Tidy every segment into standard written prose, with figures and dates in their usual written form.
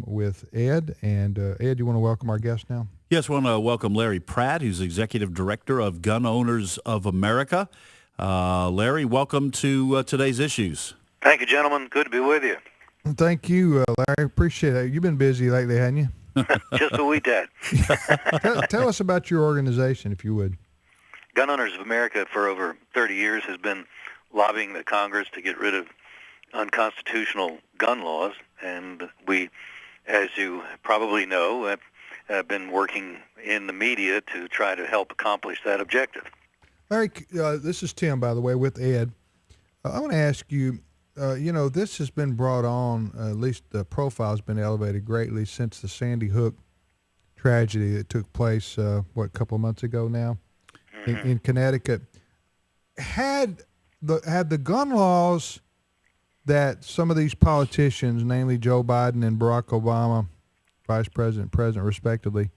with Ed. And Ed, you want to welcome our guest now? Yes, I want to welcome Larry Pratt, who's Executive Director of Gun Owners of America. Larry, welcome to today's issues. Thank you, gentlemen. Good to be with you. Thank you, Larry. Appreciate it. You've been busy lately, haven't you? Just a wee tad. Tell us about your organization, if you would. Gun Owners of America for over 30 years has been lobbying the Congress to get rid of unconstitutional gun laws, and we, as you probably know, have been working in the media to try to help accomplish that objective. Larry, this is Tim, by the way, with Ed. I want to ask you, this has been brought on, at least the profile has been elevated greatly since the Sandy Hook tragedy that took place, a couple of months ago now in Connecticut. Had the gun laws that some of these politicians, namely Joe Biden and Barack Obama, Vice President, President, respectively,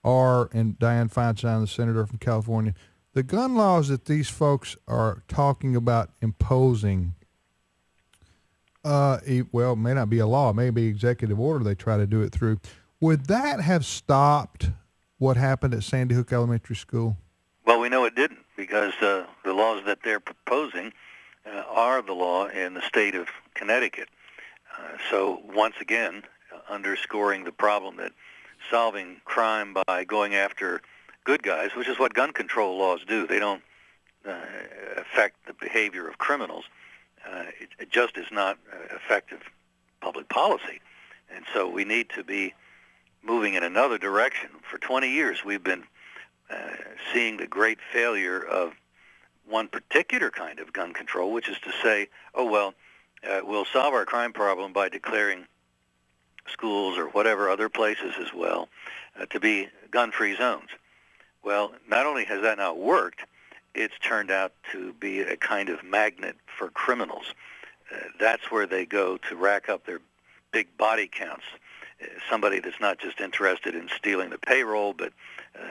and Dianne Feinstein, the senator from California, the gun laws that these folks are talking about imposing, it may not be a law, it may be executive order they try to do it through. Would that have stopped what happened at Sandy Hook Elementary School? Well, we know it didn't, because the laws that they're proposing are the law in the state of Connecticut. So once again, underscoring the problem that solving crime by going after good guys, which is what gun control laws do. They don't affect the behavior of criminals. It just is not effective public policy. And so we need to be moving in another direction. For 20 years, we've been seeing the great failure of one particular kind of gun control, which is to say, we'll solve our crime problem by declaring schools or whatever other places as well to be gun-free zones. Well, not only has that not worked, it's turned out to be a kind of magnet for criminals. That's where they go to rack up their big body counts. Somebody that's not just interested in stealing the payroll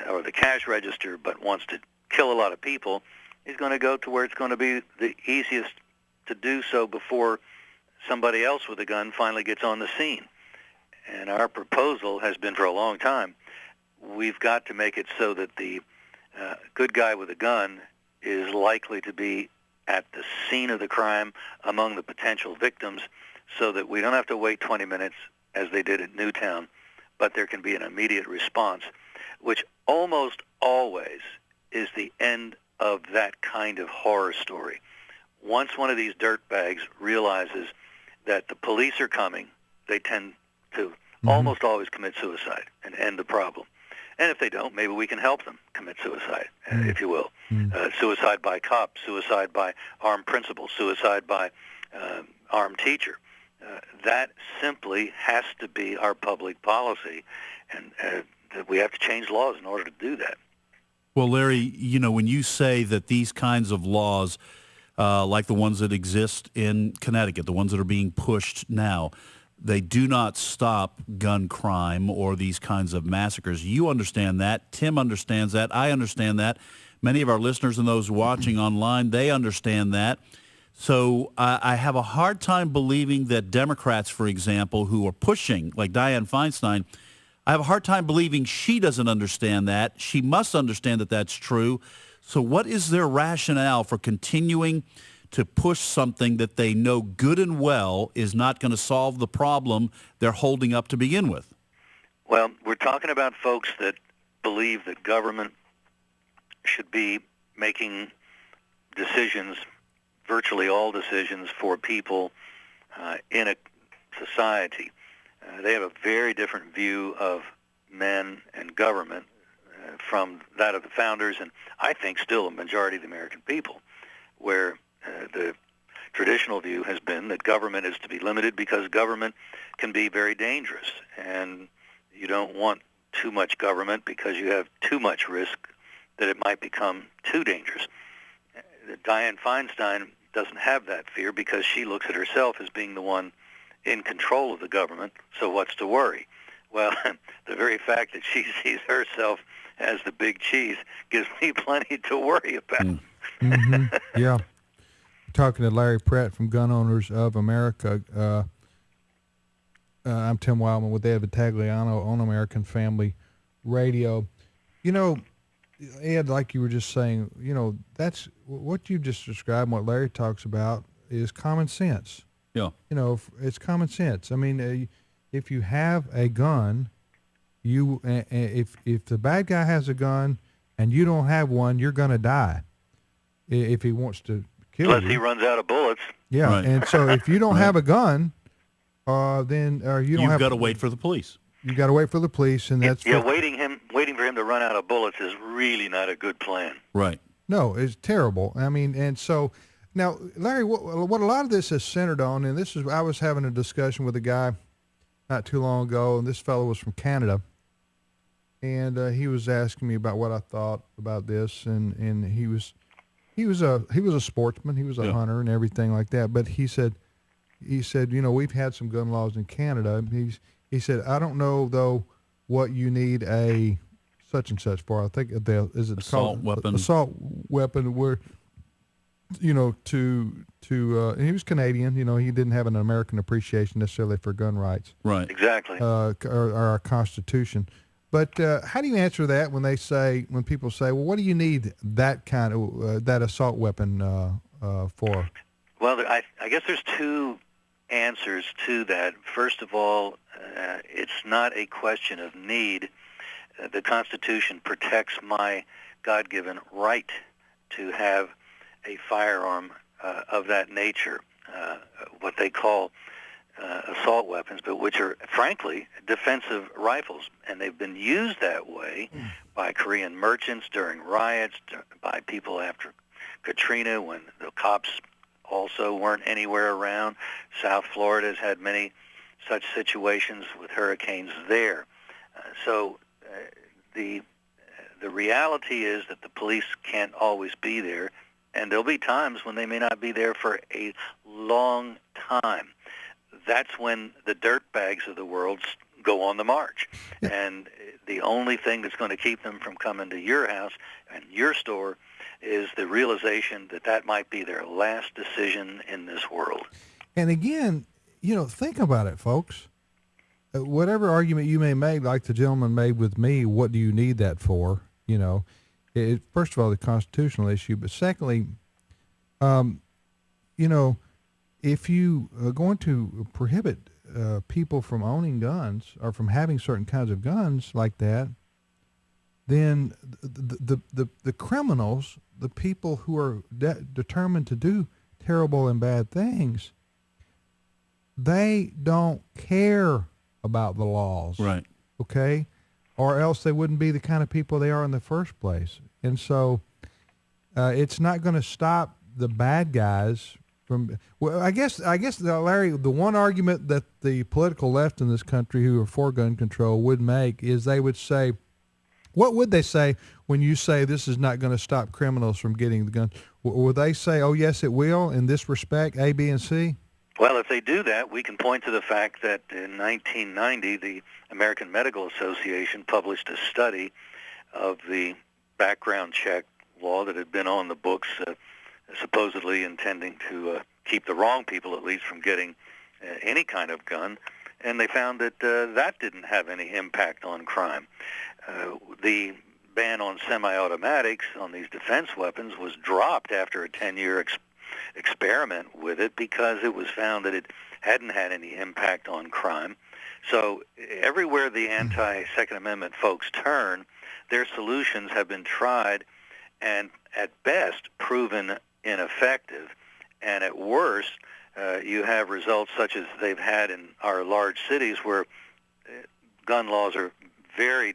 or the cash register, but wants to kill a lot of people, is going to go to where it's going to be the easiest to do so before somebody else with a gun finally gets on the scene. And our proposal has been for a long time, we've got to make it so that the good guy with a gun is likely to be at the scene of the crime among the potential victims, so that we don't have to wait 20 minutes as they did at Newtown, but there can be an immediate response, which almost always is the end of that kind of horror story. Once one of these dirtbags realizes that the police are coming, they tend to almost always commit suicide and end the problem. And if they don't, maybe we can help them commit suicide, if you will. Suicide by cop, suicide by armed principal, suicide by armed teacher. That simply has to be our public policy, and we have to change laws in order to do that. Well, Larry, when you say that these kinds of laws, like the ones that exist in Connecticut, the ones that are being pushed now, they do not stop gun crime or these kinds of massacres. You understand that. Tim understands that. I understand that. Many of our listeners and those watching online, they understand that. So I have a hard time believing that Democrats, for example, who are pushing, like Dianne Feinstein, I have a hard time believing she doesn't understand that. She must understand that that's true. So what is their rationale for continuing to push something that they know good and well is not going to solve the problem they're holding up to begin with? Well, we're talking about folks that believe that government should be making decisions, virtually all decisions, for people in a society. They have a very different view of men and government from that of the founders, and I think still a majority of the American people, where the traditional view has been that government is to be limited because government can be very dangerous, and you don't want too much government because you have too much risk that it might become too dangerous. Dianne Feinstein doesn't have that fear because she looks at herself as being the one in control of the government, so what's to worry? Well, the very fact that she sees herself as the big cheese gives me plenty to worry about. Yeah. Talking to Larry Pratt from Gun Owners of America. I'm Tim Wildman with Ed Vitagliano on American Family Radio. You know, Ed, like you were just saying, that's what you just described, what Larry talks about is common sense. Yeah. It's common sense. I mean, if you have a gun, if the bad guy has a gun and you don't have one, you're going to die if he wants to kill you. Unless he runs out of bullets. Yeah, Right. and so if you don't have a gun, then you don't You've have. got to wait for the police. You got to wait for the police, and that's waiting for him to run out of bullets is really not a good plan. Right. No, it's terrible. I mean, and so now, Larry, what a lot of this is centered on, and I was having a discussion with a guy not too long ago, and this fellow was from Canada, and he was asking me about what I thought about this, and he was a sportsman, he was a hunter and everything like that, but he said, we've had some gun laws in Canada. He said, I don't know though what you need a such and such for. I think is it assault weapon? Assault weapon where, and he was Canadian. He didn't have an American appreciation necessarily for gun rights. Right. Exactly. Or our Constitution. But how do you answer that when people say, well, what do you need that kind of that assault weapon for? Well, I guess there's two answers to that. First of all, it's not a question of need. The Constitution protects my God-given right to have a firearm of that nature, what they call assault weapons, but which are, frankly, defensive rifles. And they've been used that way by Korean merchants during riots, by people after Katrina when the cops also weren't anywhere around. South Florida has had many such situations with hurricanes there. So the reality is that the police can't always be there, and there'll be times when they may not be there for a long time. That's when the dirtbags of the world go on the march. And the only thing that's going to keep them from coming to your house and your store is the realization that might be their last decision in this world. And again, think about it, folks. Whatever argument you may make, like the gentleman made with me, what do you need that for? First of all, the constitutional issue, but secondly, if you are going to prohibit people from owning guns or from having certain kinds of guns like that, then the criminals, the people who are determined to do terrible and bad things, they don't care about the laws. Right. Okay? Or else they wouldn't be the kind of people they are in the first place. And so it's not going to stop the bad guys from, well, I guess, Larry, the one argument that the political left in this country who are for gun control would make is they would say, what would they say when you say this is not going to stop criminals from getting the gun? Would they say, oh, yes, it will in this respect, A, B, and C? Well, if they do that, we can point to the fact that in 1990, the American Medical Association published a study of the background check law that had been on the books, supposedly intending to keep the wrong people, at least, from getting any kind of gun. And they found that that didn't have any impact on crime. The ban on semi-automatics on these defense weapons was dropped after a 10-year experiment with it because it was found that it hadn't had any impact on crime. So everywhere the anti-Second Amendment folks turn, their solutions have been tried and at best proven ineffective. And at worst, you have results such as they've had in our large cities where gun laws are very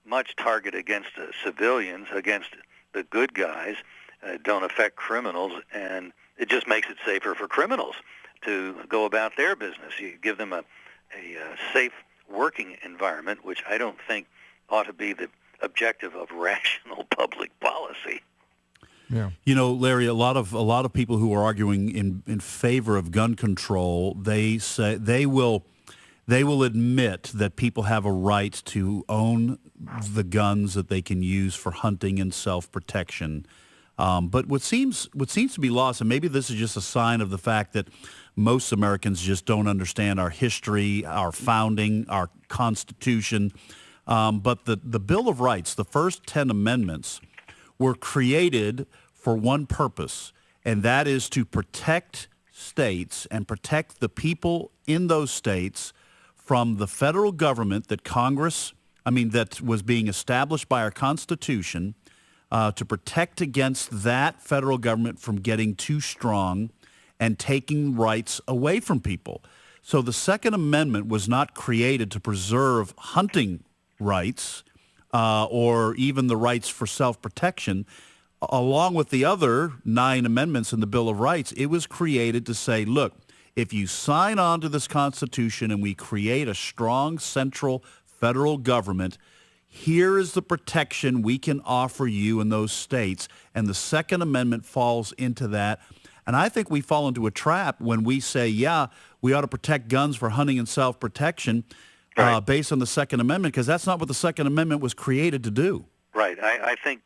much targeted against civilians, against the good guys, don't affect criminals, and it just makes it safer for criminals to go about their business. You give them a safe working environment, which I don't think ought to be the objective of rational public policy. Yeah. Larry, a lot of people who are arguing in favor of gun control, they say they will admit that people have a right to own the guns that they can use for hunting and self-protection. But what seems to be lost, and maybe this is just a sign of the fact that most Americans just don't understand our history, our founding, our Constitution. But the Bill of Rights, the first 10 amendments, were created for one purpose, and that is to protect states and protect the people in those states from the federal government that was being established by our Constitution, to protect against that federal government from getting too strong and taking rights away from people. So the Second Amendment was not created to preserve hunting rights or even the rights for self-protection. Along with the other 9 amendments in the Bill of Rights, it was created to say, look, if you sign on to this Constitution and we create a strong central federal government, here is the protection we can offer you in those states. And the Second Amendment falls into that. And I think we fall into a trap when we say, yeah, we ought to protect guns for hunting and self-protection based on the Second Amendment, because that's not what the Second Amendment was created to do. Right. I think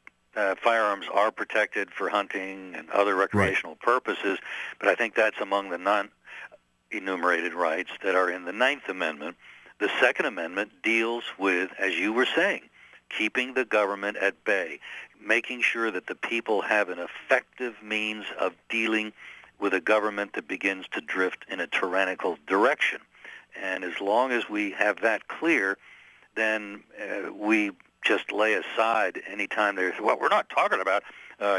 firearms are protected for hunting and other recreational purposes, but I think that's among the non-enumerated rights that are in the Ninth Amendment. The Second Amendment deals with, as you were saying, keeping the government at bay, making sure that the people have an effective means of dealing with a government that begins to drift in a tyrannical direction. And as long as we have that clear, then we just lay aside any time there's, well, we're not talking about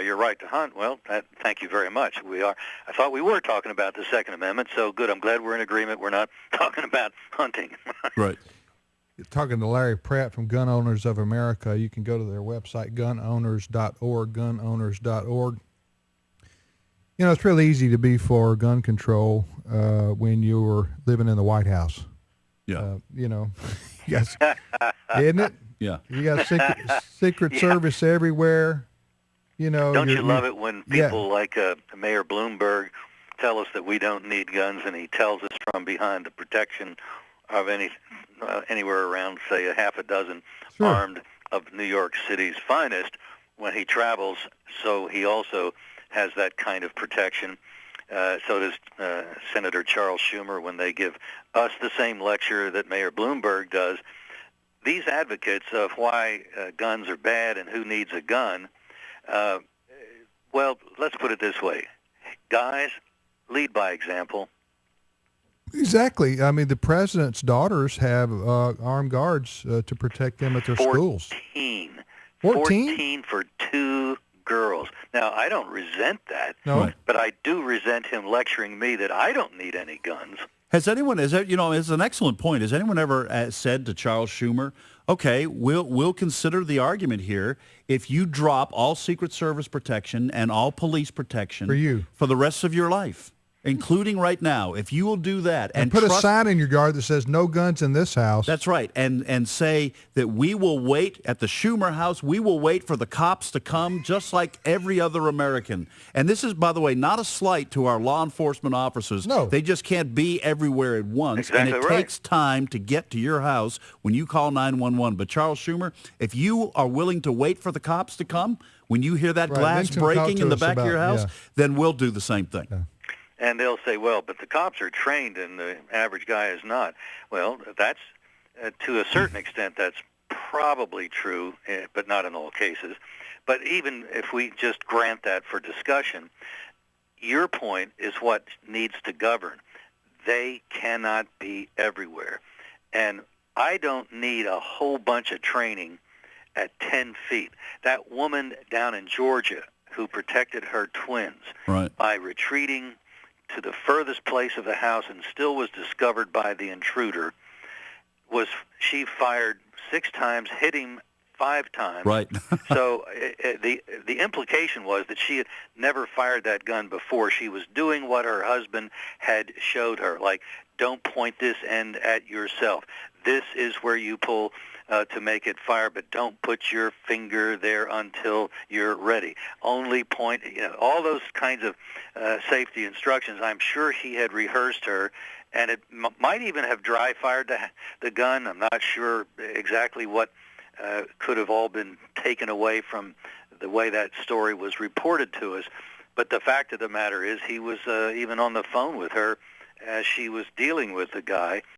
your right to hunt. Well, thank you very much. We are. I thought we were talking about the Second Amendment, so good. I'm glad we're in agreement. We're not talking about hunting. Right. You're talking to Larry Pratt from Gun Owners of America. You can go to their website, gunowners.org, gunowners.org. You know, it's really easy to be for gun control when you're living in the White House. Yeah. You know, yes, isn't it? Yeah. You got Secret Service everywhere. You know, don't you love it when people like Mayor Bloomberg tell us that we don't need guns, and he tells us from behind the protection of anywhere around, say, a half a dozen armed of New York City's finest when he travels. So he also has that kind of protection. So does Senator Charles Schumer when they give us the same lecture that Mayor Bloomberg does. These advocates of why guns are bad and who needs a gun, well, let's put it this way. Guys, lead by example. Exactly. I mean, the president's daughters have armed guards to protect them at their schools. 14 for 2 girls. Now, I don't resent that, but I do resent him lecturing me that I don't need any guns. It's an excellent point. Has anyone ever said to Charles Schumer, okay, we'll consider the argument here if you drop all Secret Service protection and all police protection for the rest of your life, including right now, if you will do that and put a sign in your yard that says no guns in this house. That's right. And say that we will wait at the Schumer house. We will wait for the cops to come just like every other American. And this is, by the way, not a slight to our law enforcement officers. No. They just can't be everywhere at once. Exactly and it takes time to get to your house when you call 911. But Charles Schumer, if you are willing to wait for the cops to come, when you hear that glass breaking in the back of your house, then we'll do the same thing. Yeah. And they'll say, well, but the cops are trained and the average guy is not. Well, that's, to a certain extent, that's probably true, but not in all cases. But even if we just grant that for discussion, your point is what needs to govern. They cannot be everywhere. And I don't need a whole bunch of training at 10 feet. That woman down in Georgia who protected her twins by retreating to the furthest place of the house and still was discovered by the intruder, she fired 6 times, hit him 5 times. Right. So the implication was that she had never fired that gun before. She was doing what her husband had showed her, like, don't point this end at yourself. This is where you pull to make it fire, but don't put your finger there until you're ready. Only point, all those kinds of safety instructions. I'm sure he had rehearsed her, and it might even have dry fired the gun. I'm not sure exactly what could have all been taken away from the way that story was reported to us. But the fact of the matter is he was even on the phone with her as she was dealing with the guy